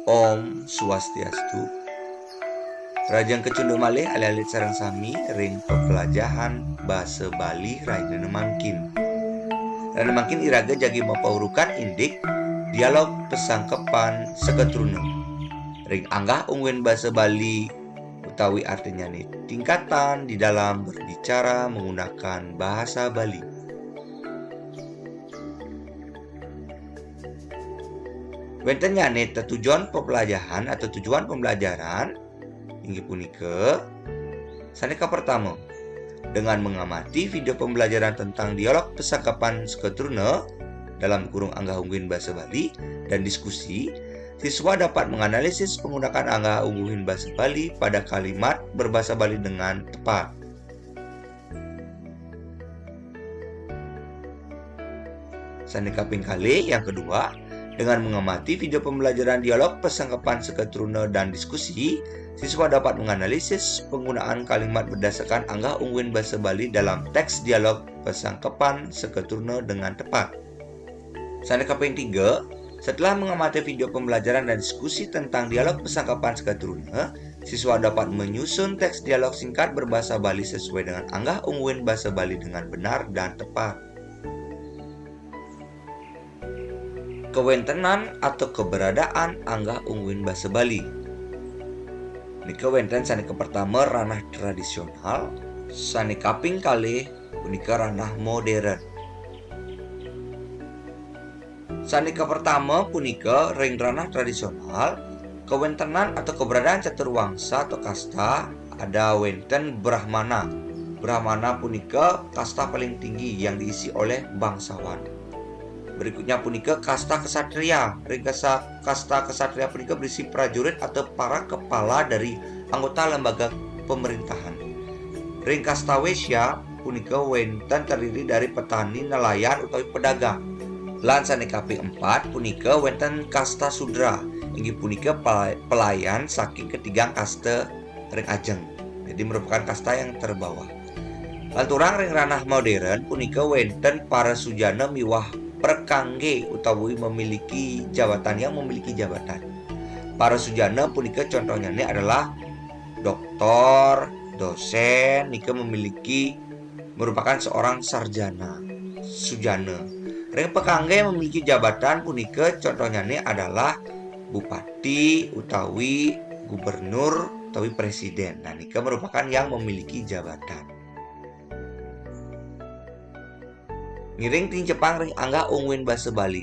Om Swastiastu. Rajang kecunduk malih alih-alih sareng sami ring pepelajahan basa Bali raina mangkin. Raina mangkin iraga jagi mapaurukan indik dialog pesangkepan seketruna. Ring anggah ungwin basa Bali utawi artinya nih tingkatan di dalam berbicara menggunakan bahasa Bali. Wenten nyane tujuan pembelajaran atau tujuan pembelajaran inggih punika sanika pertama dengan mengamati video pembelajaran tentang dialog pesangkapan seketruna dalam kurung anggah ungguhin bahasa Bali dan diskusi, siswa dapat menganalisis penggunaan anggah ungguhin bahasa Bali pada kalimat berbahasa Bali dengan tepat. Sanika pingkali yang kedua, dengan mengamati video pembelajaran dialog pesangkapan seketruna dan diskusi, siswa dapat menganalisis penggunaan kalimat berdasarkan anggah ungguhin bahasa Bali dalam teks dialog pesangkapan seketruna dengan tepat. Sanika ping 3, setelah mengamati video pembelajaran dan diskusi tentang dialog pesangkapan seketruna, siswa dapat menyusun teks dialog singkat berbahasa Bali sesuai dengan anggah ungguhin bahasa Bali dengan benar dan tepat. Kewentenan atau keberadaan anggah ungguhin bahasa Bali. Nika wenten sanika pertama ranah tradisional, sanika ping kalih punika ranah modern. Sanika pertama punika ring ranah tradisional, kewentenan atau keberadaan caturwangsa atau kasta ada wenten Brahmana. Brahmana punika kasta paling tinggi yang diisi oleh bangsawan. Berikutnya punika kasta kesatria. Ring kasta kesatria punika berisi prajurit atau para kepala dari anggota lembaga pemerintahan. Ring kasta wesya punika wenten terdiri dari petani, nelayan utawi pedagang. Lan sanika ping 4 punika wenten kasta sudra. Inggih punika pelayan saking ketigang kasta ring ajeng. Jadi merupakan kasta yang terbawah. Lanturang ring ranah modern punika wenten para sujana miwah perkangge utawi memiliki jabatan yang memiliki jabatan. Para sujana punika contohnya ini adalah doktor, dosen, nika merupakan seorang sarjana, sujana. Ring pekangge memiliki jabatan punika contohnya ini adalah bupati utawi gubernur utawi presiden. Nah, nika merupakan yang memiliki jabatan. Ngiring ting Jepang ring anggah ungguhin bahasa Bali.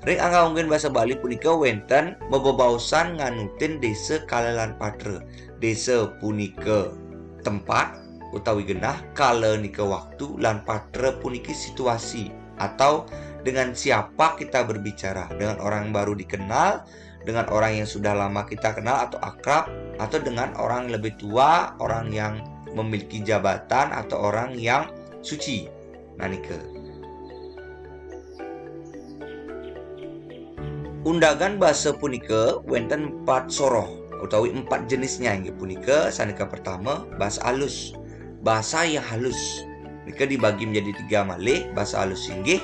Ring anggah ungguhin bahasa Bali punika wenten bebausan nganutin desa kalelan patre. Desa punika tempat utawi genah, kala nika waktu, lan patre puniki situasi atau dengan siapa kita berbicara, dengan orang yang baru dikenal, dengan orang yang sudah lama kita kenal atau akrab, atau dengan orang yang lebih tua, orang yang memiliki jabatan atau orang yang suci. Nah nika. Undagan bahasa punika wenten 4 soroh utawi 4 jenisnya inggih punika sanika pertama bahasa halus. Bahasa yang halus. Nika dibagi menjadi 3 malih. Bahasa halus inggih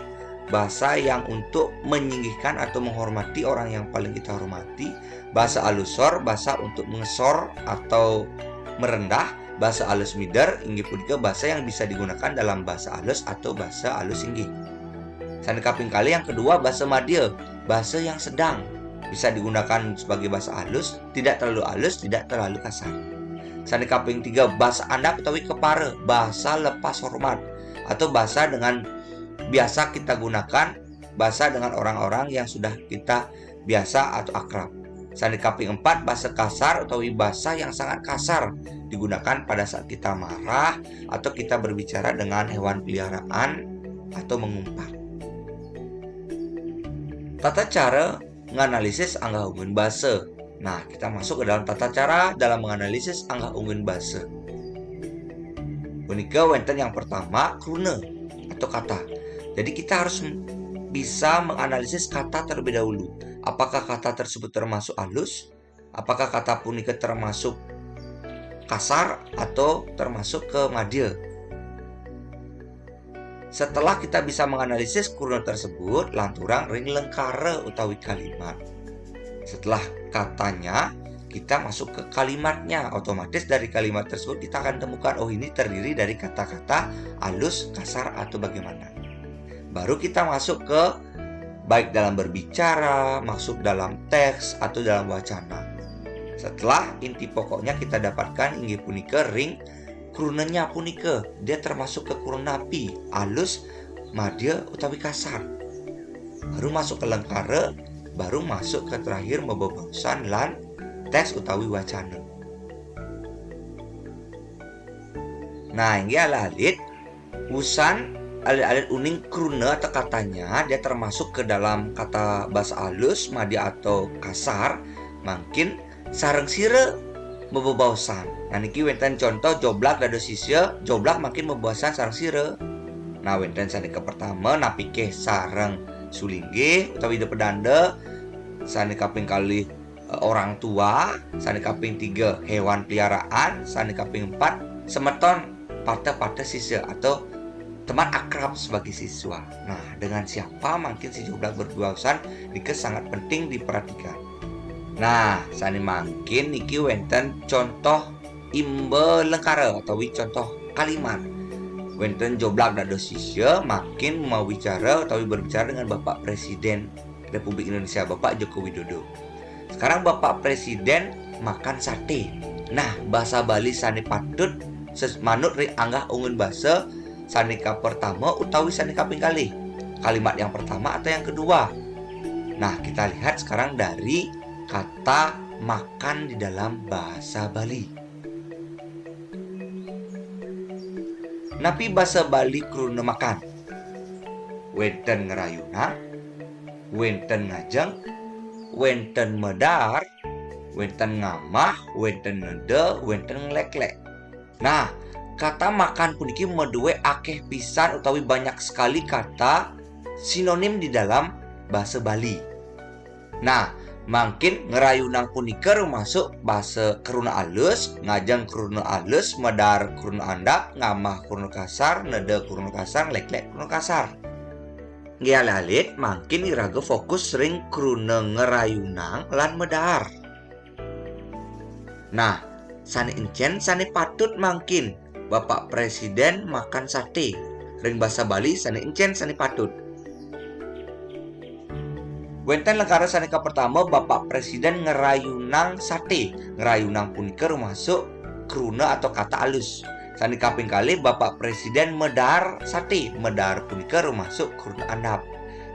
bahasa yang untuk menyinggihkan atau menghormati orang yang paling kita hormati. Bahasa alusor, bahasa untuk mengesor atau merendah. Bahasa alus mider inggih punika bahasa yang bisa digunakan dalam bahasa alus atau bahasa alus inggih. Sanika ping kali yang kedua bahasa madya, bahasa yang sedang, bisa digunakan sebagai bahasa alus, tidak terlalu alus, tidak terlalu kasar. Sanika ping 3 bahasa andap utawi kepara, bahasa lepas hormat atau bahasa dengan biasa kita gunakan, bahasa dengan orang-orang yang sudah kita biasa atau akrab. Sanika ping 4 bahasa kasar utawi bahasa yang sangat kasar digunakan pada saat kita marah atau kita berbicara dengan hewan peliharaan atau mengumpat. Tata cara menganalisis anggah ungguhin bahasa. Nah, kita masuk ke dalam tata cara dalam menganalisis anggah ungguhin bahasa. Punika wenten yang pertama kruna atau kata. Jadi kita harus bisa menganalisis kata terlebih dahulu. Apakah kata tersebut termasuk halus? Apakah kata punika termasuk kasar atau termasuk ke madya? Setelah kita bisa menganalisis kuruna tersebut, lanturang ring lengkara utawi kalimat. Setelah katanya, kita masuk ke kalimatnya. Otomatis dari kalimat tersebut kita akan temukan, oh ini terdiri dari kata-kata halus, kasar, atau bagaimana. Baru kita masuk ke baik dalam berbicara, masuk dalam teks, atau dalam wacana. Setelah inti pokoknya kita dapatkan inggih punika ring kurunanya punika. Dia termasuk ke kuruna api, halus, madya, utawi kasar. Baru masuk ke lengkara, baru masuk ke terakhir membebausan lan teks utawi wacana. Nah, ini alit usan alit uning kuruna atau katanya dia termasuk ke dalam kata bahasa halus, madya atau kasar, makin sareng sire membebausan. Nah, niki wenten contoh joblak dados sisya, joblak makin membebausan sareng sire. Nah, wenten sanika pertama napike sareng sulingge utawi depedanda, sanika kaping kali orang tua, sanika kaping 3 hewan peliharaan, sanika kaping 4 semeton parte-parte siswa atau teman akrab sebagai siswa. Nah, dengan siapa makin si joblak berbebausan niki sangat penting diperhatikan. Nah, sani makin niki wenten contoh imbe lengkara atau contoh kalimat. Wenten joblak dados sisya makin mau bicara atau berbicara dengan Bapak Presiden Republik Indonesia, Bapak Joko Widodo. Sekarang Bapak Presiden makan sate. Nah, bahasa Bali sani patut manut ri anggah ungun basa sanika pertama utawi sanika kaping kali. Kalimat yang pertama atau yang kedua. Nah, kita lihat sekarang dari kata makan di dalam bahasa Bali. Napi bahasa Bali kuruna makan. Wenten ngerayuna, wenten ngajeng, wenten medar, wenten ngamah, wenten nede, wenten ngleklek. Nah, kata makan puniki medue akeh pisan utawi banyak sekali kata sinonim di dalam bahasa Bali. Nah, makin ngerayunang punika masuk bahasa kuruna alus, ngajeng kuruna alus, medar kuruna andap, ngamah kuruna kasar, nede kuruna kasar, leklek kuruna kasar. Ngialalit makin iraga fokus ring kuruna ngerayunang lan medar. Nah, sani encen sani patut makin Bapak Presiden makan sate. Ring bahasa Bali sani encen sani patut. Wenten lengkara sanika pertama Bapak Presiden ngerayunang sate. Ngerayunang punika masuk kuruna atau kata alus. Sanika kaping kali Bapak Presiden medar sate. Medar punika masuk kuruna andap.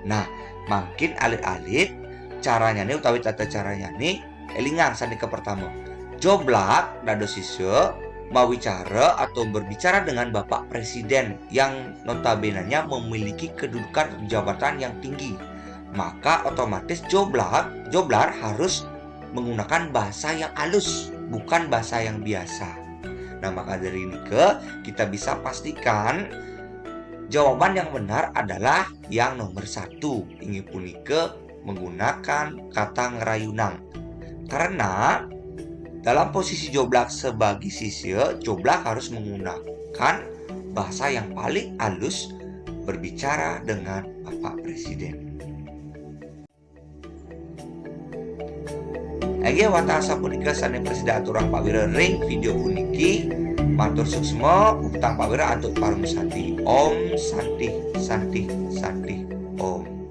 Nah, makin alit-alit caranya nih utawi tata caranya nih elingang sanika pertama. Joblak dados siswa mau bicara atau berbicara dengan Bapak Presiden yang notabenanya memiliki kedudukan jabatan yang tinggi. Maka otomatis joblar harus menggunakan bahasa yang halus, bukan bahasa yang biasa. Nah, maka dari ini kita bisa pastikan jawaban yang benar adalah yang nomor 1, inggih punika menggunakan kata ngerayunang. Karena dalam posisi joblak sebagai sisya, joblak harus menggunakan bahasa yang paling halus berbicara dengan Bapak Presiden. Nggih watasa punika sane presida aturang Pak Wira ring video puniki matur suksma utang Pak Wira antut parung santi. Om santi santi santi Om.